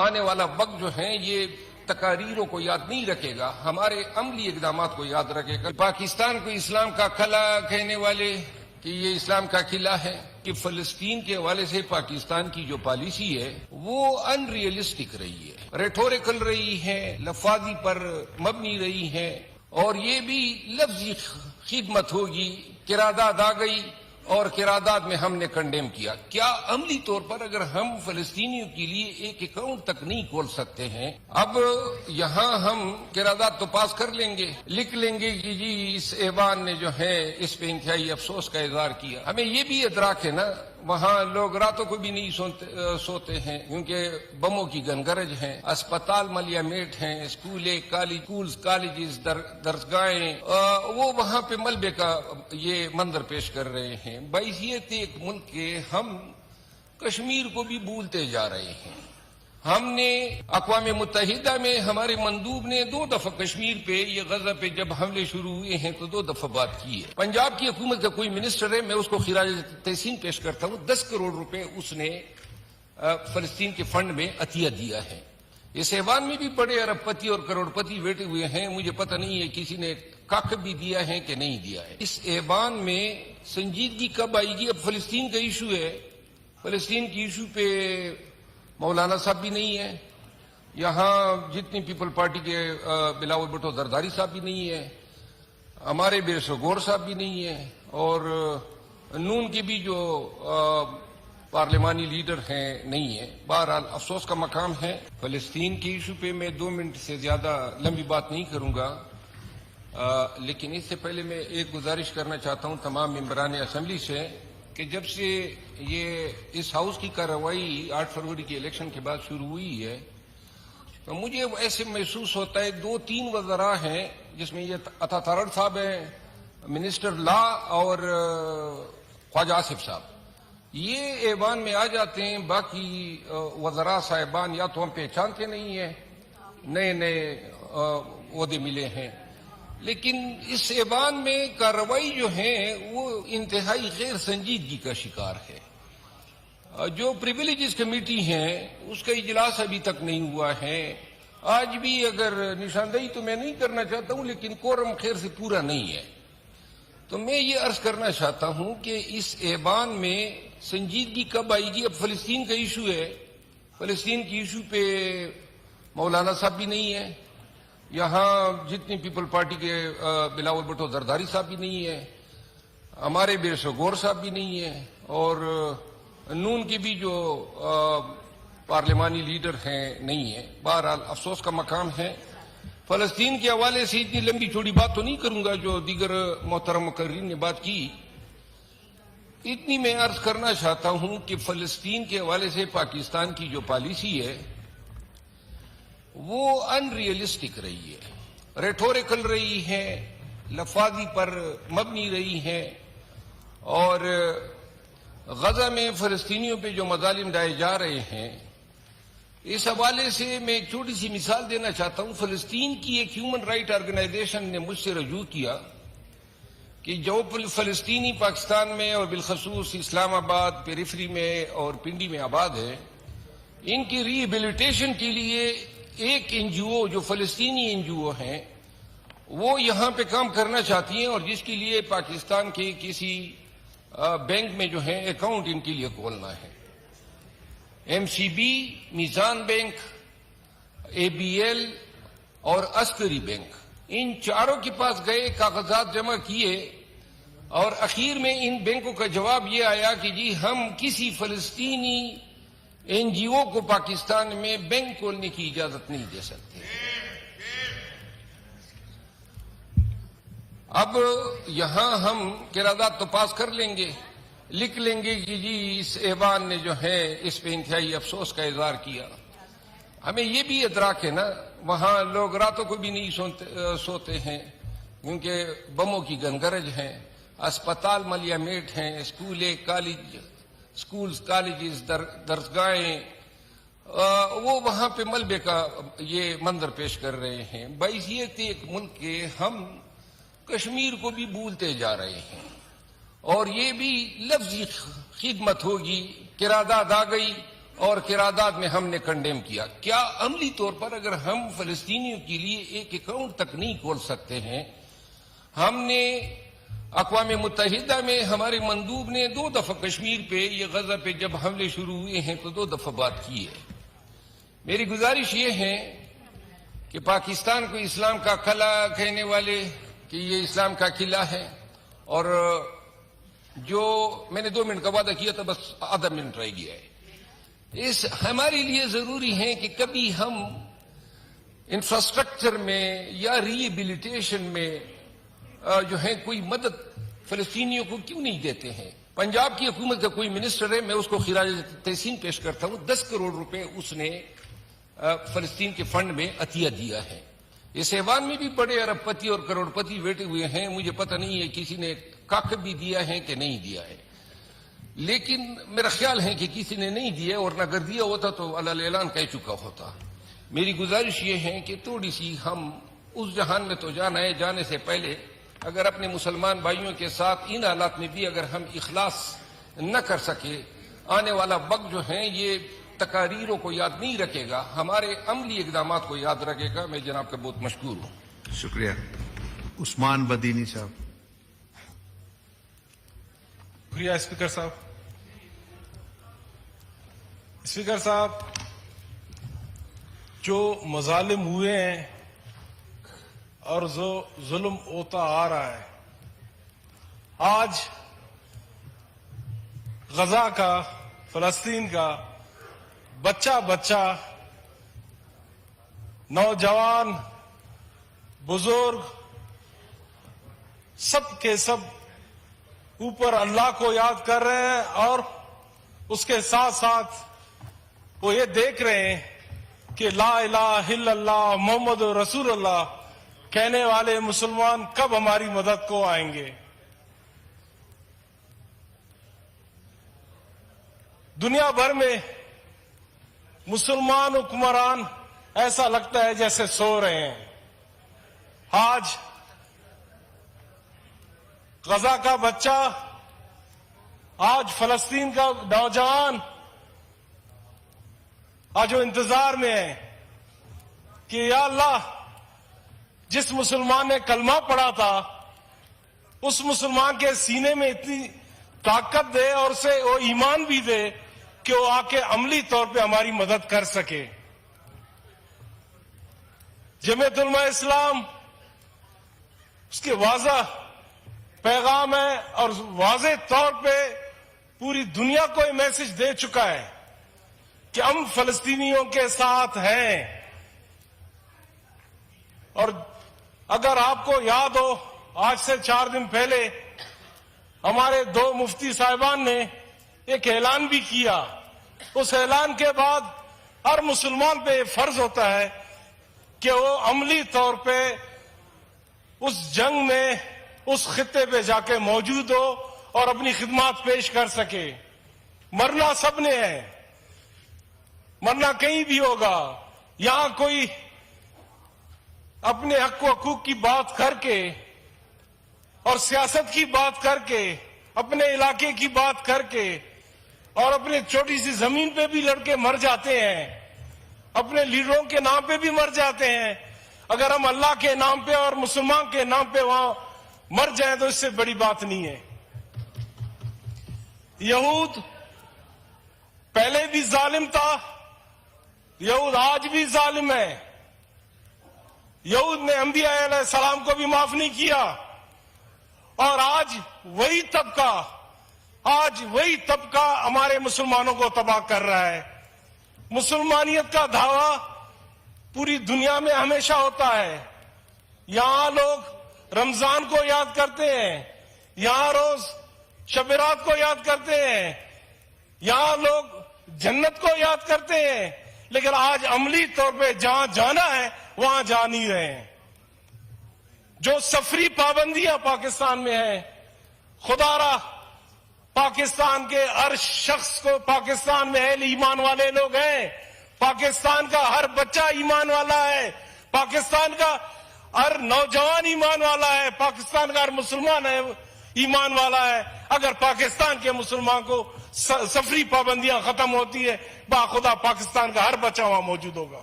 آنے والا وقت جو ہے یہ تقاریروں کو یاد نہیں رکھے گا، ہمارے عملی اقدامات کو یاد رکھے گا۔ پاکستان کو اسلام کا قلعہ کہنے والے کہ یہ اسلام کا قلعہ ہے، کہ فلسطین کے حوالے سے پاکستان کی جو پالیسی ہے وہ ان ریئلسٹک رہی ہے، ریٹوریکل رہی ہے، لفاظی پر مبنی رہی ہے، اور یہ بھی لفظی خدمت ہوگی، قرارداد آ گئی اور قرارداد میں ہم نے کنڈیم کیا۔ کیا عملی طور پر اگر ہم فلسطینیوں کے لیے ایک اکاؤنٹ تک نہیں کھول سکتے ہیں، اب یہاں ہم قرارداد تو پاس کر لیں گے، لکھ لیں گے کہ جی اس ایوان نے جو ہے اس پہ انتہائی افسوس کا اظہار کیا۔ ہمیں یہ بھی ادراک ہے نا، وہاں لوگ راتوں کو بھی نہیں سوتے ہیں کیونکہ بموں کی گنگرج ہیں، اسپتال ملیا میٹ ہیں، کالجز، درسگاہیں، وہ وہاں پہ ملبے کا یہ منظر پیش کر رہے ہیں۔ بحیثیت ایک ملک کے ہم کشمیر کو بھی بھولتے جا رہے ہیں۔ ہم نے اقوام متحدہ میں ہمارے مندوب نے 2 دفعہ کشمیر پہ یہ غزہ پہ جب حملے شروع ہوئے ہیں تو 2 دفعہ بات کی ہے۔ پنجاب کی حکومت کا کوئی منسٹر ہے، میں اس کو خراج تحسین پیش کرتا ہوں، 10 کروڑ روپے اس نے فلسطین کے فنڈ میں عطیہ دیا ہے۔ اس ایوان میں بھی بڑے ارب پتی اور کروڑ پتی بیٹھے ہوئے ہیں، مجھے پتہ نہیں ہے کسی نے کاک بھی دیا ہے کہ نہیں دیا ہے۔ اس ایوان میں سنجیدگی کب آئے گی؟ اب فلسطین کا ایشو ہے، فلسطین کی ایشو پہ مولانا صاحب بھی نہیں ہے، یہاں جتنی پیپل پارٹی کے بلاول بھٹو زرداری صاحب بھی نہیں ہے، ہمارے بیرسو گور صاحب بھی نہیں ہے، اور نون کے بھی جو پارلیمانی لیڈر ہیں نہیں ہے۔ بہرحال افسوس کا مقام ہے۔ فلسطین کے ایشو پہ میں 2 منٹ سے زیادہ لمبی بات نہیں کروں گا، لیکن اس سے پہلے میں ایک گزارش کرنا چاہتا ہوں تمام ممبران اسمبلی سے کہ جب سے یہ اس ہاؤس کی کارروائی 8 فروری کے الیکشن کے بعد شروع ہوئی ہے تو مجھے ایسے محسوس ہوتا ہے 2-3 وزراء ہیں جس میں یہ عطا تارڑ صاحب ہیں، منسٹر لا، اور خواجہ آصف صاحب، یہ ایوان میں آ جاتے ہیں، باقی وزراء صاحبان یا تو ہم پہچانتے نہیں ہیں، نئے عہدے ملے ہیں، لیکن اس ایوان میں کارروائی جو ہے وہ انتہائی غیر سنجیدگی کا شکار ہے۔ جو پریویلیجز کمیٹی ہیں اس کا اجلاس ابھی تک نہیں ہوا ہے، آج بھی اگر نشاندہی تو میں نہیں کرنا چاہتا ہوں لیکن کورم خیر سے پورا نہیں ہے، تو میں یہ عرض کرنا چاہتا ہوں کہ اس ایوان میں سنجیدگی کب آئے گی؟ اب فلسطین کا ایشو ہے، فلسطین کی ایشو پہ مولانا صاحب بھی نہیں ہے، یہاں جتنی پیپل پارٹی کے بلاول بھٹو زرداری صاحب بھی نہیں ہے، ہمارے بیرسو گور صاحب بھی نہیں ہے، اور نون کے بھی جو پارلیمانی لیڈر ہیں نہیں ہے۔ بہرحال افسوس کا مقام ہے۔ فلسطین کے حوالے سے اتنی لمبی چوڑی بات تو نہیں کروں گا جو دیگر محترم مقررین نے بات کی، اتنی میں عرض کرنا چاہتا ہوں کہ فلسطین کے حوالے سے پاکستان کی جو پالیسی ہے وہ ان ریئلسٹک رہی ہے، ریٹوریکل رہی ہے، لفاظی پر مبنی رہی ہے، اور غزہ میں فلسطینیوں پہ جو مظالم ڈھائے جا رہے ہیں اس حوالے سے میں ایک چھوٹی سی مثال دینا چاہتا ہوں۔ فلسطین کی ایک ہیومن رائٹ آرگنائزیشن نے مجھ سے رجوع کیا کہ جو فلسطینی پاکستان میں اور بالخصوص اسلام آباد، پیریفری میں اور پنڈی میں آباد ہے، ان کی ری ایبلیٹیشن کے لیے ایک NGO جو فلسطینی NGO ہیں وہ یہاں پہ کام کرنا چاہتی ہیں، اور جس کے لیے پاکستان کے کسی بینک میں جو ہے اکاؤنٹ ان کے لیے کھولنا ہے۔ MCB، میزان بینک، ABL اور عسکری بینک، ان چاروں کے پاس گئے، کاغذات جمع کیے، اور اخیر میں ان بینکوں کا جواب یہ آیا کہ جی ہم کسی فلسطینی NGO کو پاکستان میں بینک کھولنے کی اجازت نہیں دے سکتے۔ اب یہاں ہم قرارداد تو پاس کر لیں گے، لکھ لیں گے کہ جی اس ایوان نے جو ہے اس پہ انتہائی افسوس کا اظہار کیا۔ ہمیں یہ بھی ادراک ہے نا، وہاں لوگ راتوں کو بھی نہیں سوتے ہیں کیونکہ بموں کی گنگرج ہیں، اسپتال ملیا میٹ ہیں، کالجز، درسگاہیں، وہ وہاں پہ ملبے کا یہ منظر پیش کر رہے ہیں۔ بحیثیت ایک ملک کے ہم کشمیر کو بھی بھولتے جا رہے ہیں، اور یہ بھی لفظی خدمت ہوگی، قرارداد آ گئی اور قرارداد میں ہم نے کنڈیم کیا. کیا عملی طور پر اگر ہم فلسطینیوں کے لیے ایک اکاؤنٹ تک نہیں کھول سکتے ہیں؟ ہم نے اقوام متحدہ میں ہمارے مندوب نے 2 دفعہ کشمیر پہ یہ غزہ پہ جب حملے شروع ہوئے ہیں تو 2 دفعہ بات کی ہے. میری گزارش یہ ہے کہ پاکستان کو اسلام کا قلعہ کہنے والے کہ یہ اسلام کا قلعہ ہے، اور جو میں نے 2 منٹ کا وعدہ کیا تھا بس آدھا منٹ رہ گیا ہے. اس ہمارے لیے ضروری ہے کہ کبھی ہم انفراسٹرکچر میں یا ریہیبلیٹیشن میں جو ہے کوئی مدد فلسطینیوں کو کیوں نہیں دیتے ہیں. پنجاب کی حکومت کا کوئی منسٹر ہے، میں اس کو خراج تحسین پیش کرتا ہوں. 10 کروڑ روپے اس نے فلسطین کے فنڈ میں عطیہ دیا ہے. اس ایوان میں بھی بڑے ارب پتی اور کروڑ پتی بیٹھے ہوئے ہیں، مجھے پتہ نہیں ہے کسی نے کاکب بھی دیا ہے کہ نہیں دیا ہے، لیکن میرا خیال ہے کہ کسی نے نہیں دیا، اور اگر دیا ہوتا تو علی اعلان کہہ چکا ہوتا. میری گزارش یہ ہے کہ تھوڑی سی ہم اس جہان میں تو جانا ہے، جانے سے پہلے اگر اپنے مسلمان بھائیوں کے ساتھ ان حالات میں بھی اگر ہم اخلاص نہ کر سکے، آنے والا وقت جو ہے یہ تقاریروں کو یاد نہیں رکھے گا، ہمارے عملی اقدامات کو یاد رکھے گا. میں جناب کا بہت مشکور ہوں. شکریہ. عثمان بدینی صاحب. شکریہ اسپیکر صاحب. اسپیکر صاحب، جو مظالم ہوئے ہیں اور جو ظلم ہوتا آ رہا ہے، آج غزہ کا، فلسطین کا بچہ بچہ، نوجوان، بزرگ، سب کے سب اوپر اللہ کو یاد کر رہے ہیں، اور اس کے ساتھ ساتھ وہ یہ دیکھ رہے ہیں کہ لا الہ الا اللہ محمد رسول اللہ کہنے والے مسلمان کب ہماری مدد کو آئیں گے. دنیا بھر میں مسلمان حکمران ایسا لگتا ہے جیسے سو رہے ہیں. آج غزہ کا بچہ، آج فلسطین کا نوجوان آج وہ انتظار میں ہے کہ یا اللہ، جس مسلمان نے کلمہ پڑھا تھا اس مسلمان کے سینے میں اتنی طاقت دے اور اسے وہ ایمان بھی دے کہ وہ آ کے عملی طور پہ ہماری مدد کر سکے. جمعیت علماء اسلام اس کے واضح پیغام ہے اور واضح طور پہ پوری دنیا کو یہ میسج دے چکا ہے کہ ہم فلسطینیوں کے ساتھ ہیں. اور اگر آپ کو یاد ہو، آج سے 4 دن پہلے ہمارے 2 مفتی صاحبان نے ایک اعلان بھی کیا. اس اعلان کے بعد ہر مسلمان پہ یہ فرض ہوتا ہے کہ وہ عملی طور پہ اس جنگ میں، اس خطے پہ جا کے موجود ہو اور اپنی خدمات پیش کر سکے. مرنا سب نے ہے، مرنا کہیں بھی ہوگا. یہاں کوئی اپنے حق و حقوق کی بات کر کے اور سیاست کی بات کر کے، اپنے علاقے کی بات کر کے اور اپنے چھوٹی سی زمین پہ بھی لڑکے مر جاتے ہیں، اپنے لیڈروں کے نام پہ بھی مر جاتے ہیں. اگر ہم اللہ کے نام پہ اور مسلمان کے نام پہ وہاں مر جائیں تو اس سے بڑی بات نہیں ہے. یہود پہلے بھی ظالم تھا، یہود آج بھی ظالم ہے. یہود نے انبیاء علیہ السلام کو بھی معاف نہیں کیا، اور آج وہی طبقہ ہمارے مسلمانوں کو تباہ کر رہا ہے. مسلمانیت کا دعویٰ پوری دنیا میں ہمیشہ ہوتا ہے. یہاں لوگ رمضان کو یاد کرتے ہیں، یہاں روز شب رات کو یاد کرتے ہیں، یہاں لوگ جنت کو یاد کرتے ہیں، لیکن آج عملی طور پہ جہاں جانا ہے وہاں جا نہیں رہے ہیں. جو سفری پابندیاں پاکستان میں ہیں، خدا را پاکستان کے ہر شخص کو، پاکستان میں اہل ایمان والے لوگ ہیں، پاکستان کا ہر بچہ ایمان والا ہے، پاکستان کا ہر نوجوان ایمان والا ہے، پاکستان کا ہر مسلمان ہے ایمان والا ہے. اگر پاکستان کے مسلمان کو سفری پابندیاں ختم ہوتی ہے، باخدا پاکستان کا ہر بچہ وہاں موجود ہوگا.